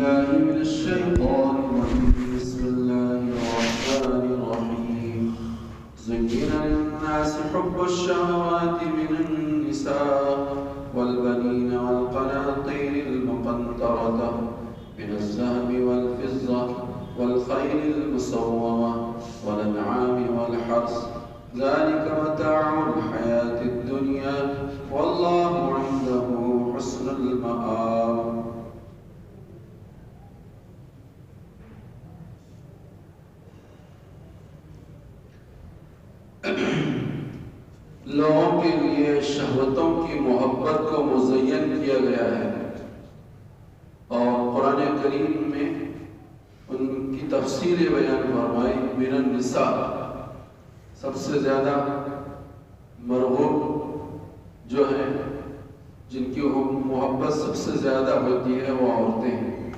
بالله من الشيطان الرجيم. بسم الله الرحمن الرحيم. زين للناس حب الشهوات من النساء والبنين والقناطير المقنطرة من الذهب والفضة والخيل المسومة والأنعام والحرث ذلك متاع الحياة الدنيا والله عنده حسن المآب. لوگوں کے لیے شہوتوں کی محبت کو مزین کیا گیا ہے اور قرآن کریم میں ان کی تفصیل بیان فرمائی. من النساء سب سے زیادہ مرغوب جو ہیں، جن کی محبت سب سے زیادہ ہوتی ہے، وہ عورتیں ہیں.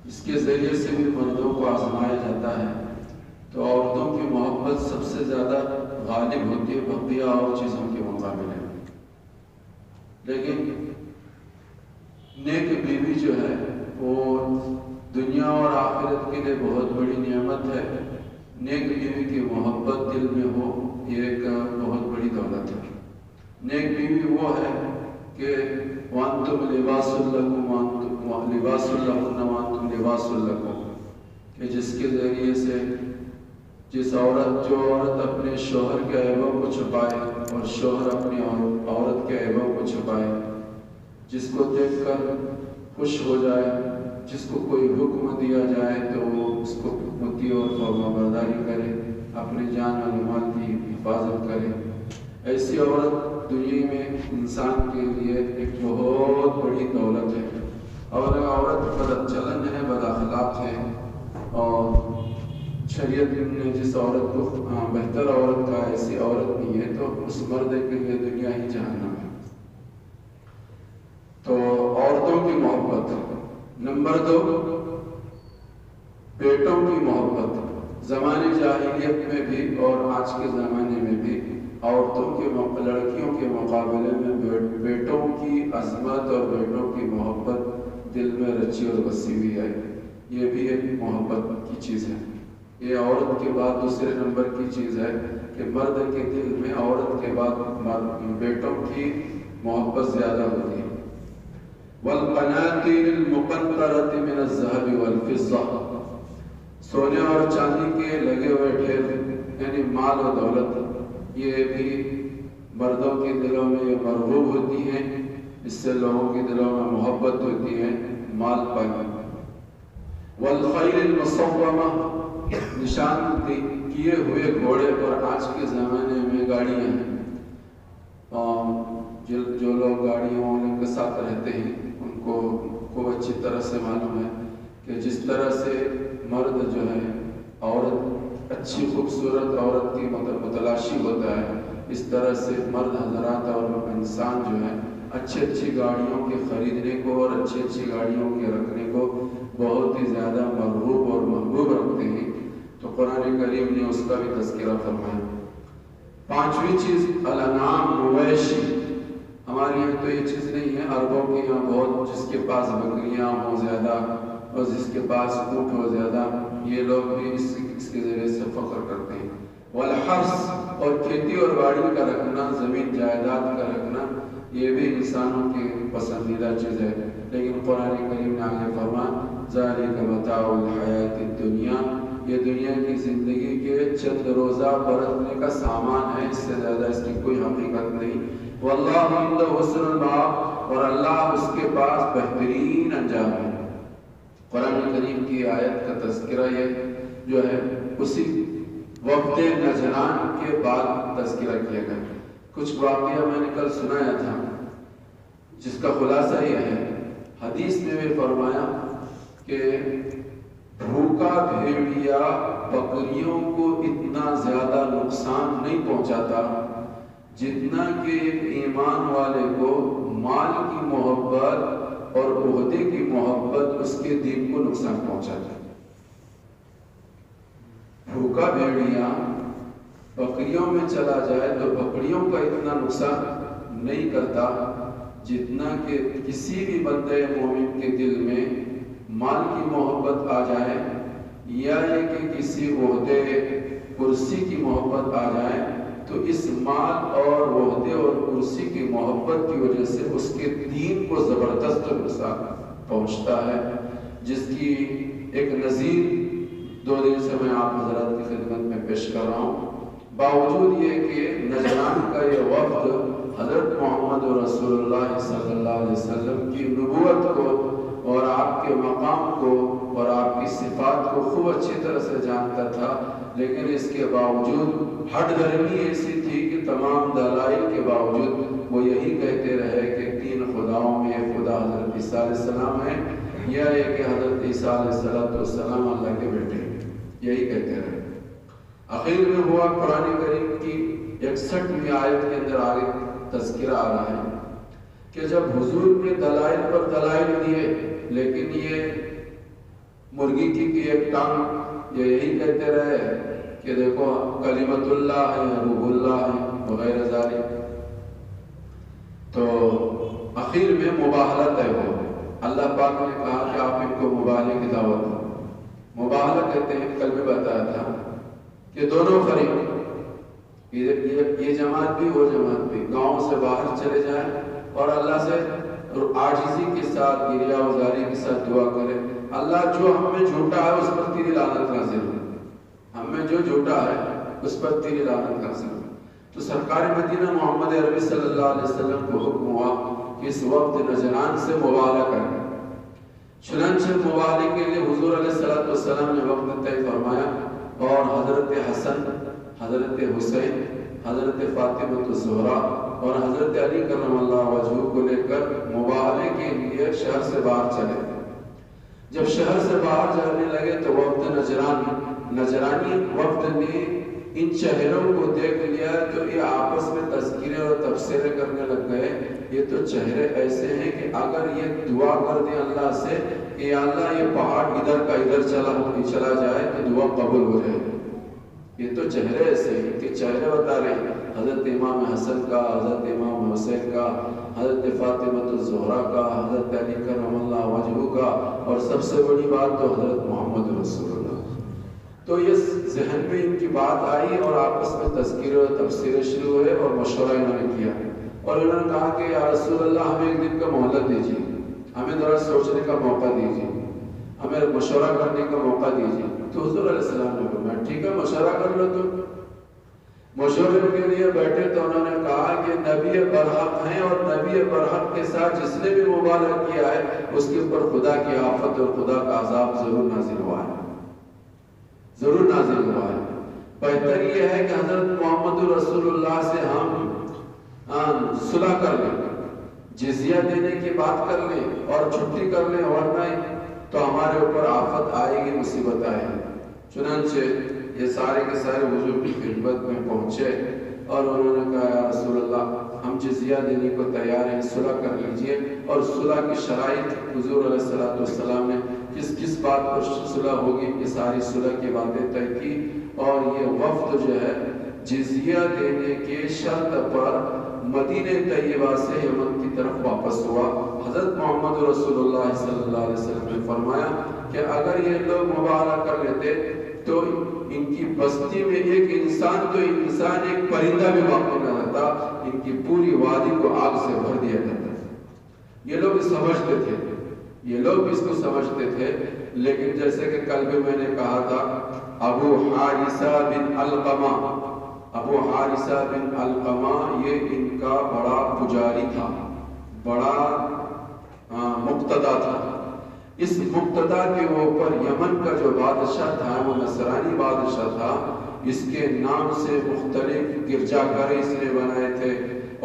اس کے ذریعے سے بھی مردوں کو آزمایا جاتا ہے، تو عورتوں کی محبت سب سے زیادہ غالب ہوتی ہے بقیہ اور چیزوں کے مقابلے میں. لیکن نیک بیوی جو ہے وہ دنیا اور آخرت کے لیے بہت بڑی نعمت ہے. نیک بیوی کی محبت دل میں ہو، یہ ایک بہت بڑی دولت ہے. نیک بیوی وہ ہے کہ وَأَنْتُمْ لِبَاسٌ لَكُمْ لِبَاسٌ لَهُنَّ وَأَنْتُمْ لِبَاسٌ لَكُمْ، کہ جس کے ذریعے سے جو عورت اپنے شوہر کے عیبوں کو چھپائے اور شوہر اپنی عورت کے عیبوں کو چھپائے، جس کو دیکھ کر خوش ہو جائے، جس کو کوئی حکم دیا جائے تو وہ اس کو مطیع اور فرمانبرداری کرے، اپنے جان و مال کی حفاظت کرے. ایسی عورت دنیا میں انسان کے لیے ایک بہت بڑی دولت ہے. اور عورت بد چلن ہے، بد اخلاق ہے، اور شریعت نے جس عورت کو بہتر عورت کا ایسی عورت نہیں ہے تو اس مرد کے لیے دنیا ہی جہنم ہے. تو عورتوں کی محبت. نمبر 2، بیٹوں کی محبت. زمانے جاہلیت میں بھی اور آج کے زمانے میں بھی لڑکیوں کے مقابلے میں بیٹوں کی عظمت اور بیٹوں کی محبت دل میں رچی اور بسی ہوئی ہے. یہ بھی ایک محبت کی چیز ہے. یہ عورت کے بعد دوسرے نمبر کی چیز ہے کہ مرد کے دل میں عورت کے بعد بیٹوں کی محبت زیادہ ہوتی ہے. وَالْقَنَاطِيرِ الْمُقَنطَرَةِ مِنَ الذَّهَبِ وَالْفِضَّةِ، سونے اور چاندی کے لگے ہوئے ڈھیر یعنی مال و دولت، یہ بھی مردوں کے دلوں میں یہ مرغوب ہوتی ہیں. اس سے لوگوں کے دلوں میں محبت ہوتی ہے مال پانے. وَالْخَيْلِ الْمُسَوَّمَةِ، نشان کیے ہوئے گھوڑے. اور آج کے زمانے میں گاڑیاں ہیں، جو لوگ گاڑیوں کے ساتھ رہتے ہیں ان کو اچھی طرح سے معلوم ہے کہ جس طرح سے مرد جو ہے عورت اچھی خوبصورت عورت کی متلاشی ہوتا ہے، اس طرح سے مرد حضرات اور انسان جو ہے اچھی گاڑیوں کے خریدنے کو اور اچھی گاڑیوں کے رکھنے کو بہت ہی زیادہ مرغوب اور محبوب رکھتے ہیں. تو قرآن کریم نے اس کا بھی تذکرہ فرمایا. 5ویں چیز الانعام، مویشی. ہمارے یہاں تو یہ چیز نہیں ہے، عربوں کے یہاں بہت، جس کے پاس بکریاں ہوں زیادہ اور جس کے پاس اونٹ ہو زیادہ، یہ لوگ بھی اس کے ذریعے سے فخر کرتے ہیں. والحرث، اور کھیتی اور باڑی کا رکھنا، زمین جائیداد کا رکھنا، یہ بھی انسانوں کی پسندیدہ چیز ہے. لیکن قرآن کریم نے آگے فرمایا ذَلِكَ مَتَاعُ الْحَيَاةِ الدُّنْيَا، یہ دنیا کی زندگی کے چند روزہ برتنے کا سامان ہے، اس سے زیادہ اس کی کوئی حقیقت نہیں. واللہ عندہ حسن المآب، اور اللہ اس کے پاس بہترین انجام ہے. قرآن کریم کی آیت کا تذکرہ یہ جو ہے اسی وقت نجران کے بعد تذکرہ کیا گیا. کچھ واقعہ میں نے کل سنایا تھا جس کا خلاصہ یہ ہے، حدیث میں بھی فرمایا کہ بھوکا بھیڑیا بکریوں کو اتنا زیادہ نقصان نہیں پہنچاتا جتنا کہ ایمان والے کو مال کی محبت اور عہدے کی محبت اس کے دین کو نقصان پہنچاتا ہے. بھوکا بھیڑیا بکریوں میں چلا جائے تو بکریوں کا اتنا نقصان نہیں کرتا جتنا کہ کسی بھی بندے مومن کے دل میں مال کی محبت آ جائے یا یہ کہ کسی عہدے کرسی کی محبت آ جائے تو اس مال اور عہدے اور کرسی کی محبت کی وجہ سے اس کے دین کو زبردست نقصان پہنچتا ہے، جس کی ایک نظیر 2 دن سے میں آپ حضرات کی خدمت میں پیش کر رہا ہوں۔ باوجود یہ کہ نجران کا یہ وفد حضرت محمد رسول اللہ صلی اللہ علیہ وسلم کی نبوت کو اور آپ کے مقام کو اور آپ کی صفات کو خوب اچھی طرح سے جانتا تھا، لیکن اس کے باوجود ہٹ دھرمی ایسی تھی کہ تمام دلائل کے باوجود وہ یہی کہتے رہے کہ 3 خداؤں میں ایک خدا حضرت عیسیٰ علیہ السلام ہے، یا یہ کہ حضرت عیسیٰ علیہ السلام اللہ کے بیٹے ہیں، یہی کہتے رہے۔ آخر میں ہوا قرآن کریم کی 61ویں آیت کے اندر آگے تذکرہ آ رہا ہے کہ جب حضور نے دلائل پر دلائل دیے، لیکن یہ مرغی کی ایک ٹانگ یہ یہی کہتے رہے کہ دیکھو کلمت اللہ ہے، روح اللہ ہے وغیرہ ذالک، تو آخر میں مباہلہ طے ہو۔ اللہ پاک نے کہا کہ آپ ان کو مباہلے کی دعوت دو۔ مباہلہ کہتے ہیں، کل بھی بتایا تھا کہ دونوں فریق، یہ جماعت بھی وہ جماعت بھی گاؤں سے باہر چلے جائیں اور اللہ سے عاجزی کے ساتھ گریہ وزاری کے ساتھ دعا کرے، اللہ جو ہم میں جھوٹا ہے اس پر تیری لعنت نازل ہو، ہم میں جو جھوٹا ہے اس پر تیری لعنت نازل ہو۔ تو سرکار مدینہ محمد عربی صلی اللہ علیہ وسلم کو حکم ہوا کہ اس وقت نجران سے مباہلہ کریں۔ چنانچہ مباہلے کے لیے حضور علیہ السلام نے وقت طے فرمایا اور حضرت حسن، حضرت حسین، حضرت فاطمہ الزہرا اور حضرت علی کرم اللہ وجہہ کو لے کر مباہلے کے لیے شہر سے باہر چلے۔ جب شہر سے باہر جانے لگے تو وفد نجرانی وفد نے ان چہروں کو دیکھ لیا تو یہ آپس میں تذکرے اور تبصرے کرنے لگ گئے، یہ تو چہرے ایسے ہیں کہ اگر یہ دعا کر دیں اللہ سے کہ یا اللہ یہ پہاڑ ادھر کا ادھر چلا جائے تو دعا قبول ہو جائے۔ یہ تو چہرے ایسے ہیں کہ چہرے بتا رہے ہیں، حضرت امام حسن کا، حضرت امام حسین کا، حضرت فاطمہ الزہرا کا، حضرت علی کرم اللہ وجہہ کا، اور سب سے بڑی بات تو حضرت محمد رسول اللہ۔ تو یہ ذہن میں ان کی بات آئی اور آپس میں تذکرے اور تبصرے شروع ہوئے اور مشورہ انہوں نے کیا، اور انہوں نے کہا کہ یا رسول اللہ ہمیں ایک دن کا مہلت دیجیے، ہمیں ذرا سوچنے کا موقع دیجیے، ہمیں مشورہ کرنے کا موقع دیجیے۔ تو حضور علیہ السلام نے فرمایا ٹھیک ہے مشورہ کر لو تم۔ مشورے کے لیے بیٹھے تو انہوں نے کہا کہ نبی برحق ہیں اور نبی برحق کے ساتھ جس نے بھی مبالغہ کیا ہے اس کے اوپر خدا کی آفت اور خدا کا عذاب ضرور نازل ہوا ہے، ضرور نازل ہوا ہے۔ بہتر یہ ہے کہ حضرت محمد رسول اللہ سے ہم صلح کر لیں، جزیہ دینے کی بات کر لیں اور چھٹی کر لیں، ورنہ تو ہمارے اوپر آفت آئے گی، مصیبت آئے گی۔ چنانچہ یہ سارے کے سارے حضور کی خدمت میں پہنچے اور انہوں نے کہا یا رسول اللہ ہم جزیہ دینے کو تیار ہیں، صلح کر لیجئے۔ اور صلح کی شرائط حضور علیہ السلام نے کس بات پر صلح ہوگی، یہ ساری صلح کی باتیں طے کی، اور یہ وفد جو ہے جزیہ دینے کے شرط پر مدینہ طیبہ سے یمن کی طرف واپس ہوا۔ حضرت محمد رسول اللہ صلی اللہ علیہ وسلم نے فرمایا کہ اگر یہ لوگ مباہلہ کر لیتے تو ان کی بستی میں ایک انسان ایک پرندہ بھی باقی نہ رہتا، ان کی پوری وادی کو آگ سے بھر دیا جاتا۔ یہ لوگ سمجھتے تھے، یہ لوگ اس کو سمجھتے تھے، لیکن جیسے کہ کل بھی میں نے کہا تھا ابو حارثہ بن علقمہ یہ ان کا بڑا پجاری تھا، بڑا مقتدا تھا۔ اس مقتدا کے اوپر یمن کا جو بادشاہ تھا وہ نصرانی بادشاہ تھا، اس کے نام سے مختلف گرجا گھر اس نے بنائے تھے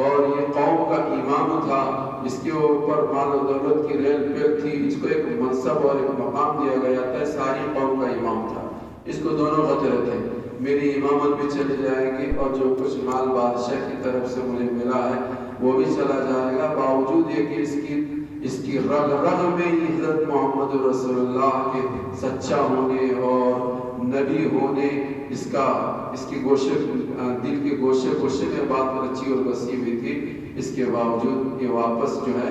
اور یہ قوم کا امام تھا، اس کے اوپر مال و دولت کی ریل پیل تھی، اس کو ایک منصب اور ایک مقام دیا گیا تھا، ساری قوم کا امام تھا۔ اس کو دونوں خطرے تھے، میری امامت بھی چلی جائے گی اور جو کچھ مال بادشاہ کی طرف سے مجھے ملا ہے وہ بھی چلا جائے گا، باوجود یہ کہ اس کی رگ میں ہی حضرت محمد رسول اللہ کے سچا ہونے اور نبی ہونے اس کی گوشے دل کے گوشے میں بات رچی اور بسی ہوئی تھی۔ اس کے باوجود یہ واپس جو ہے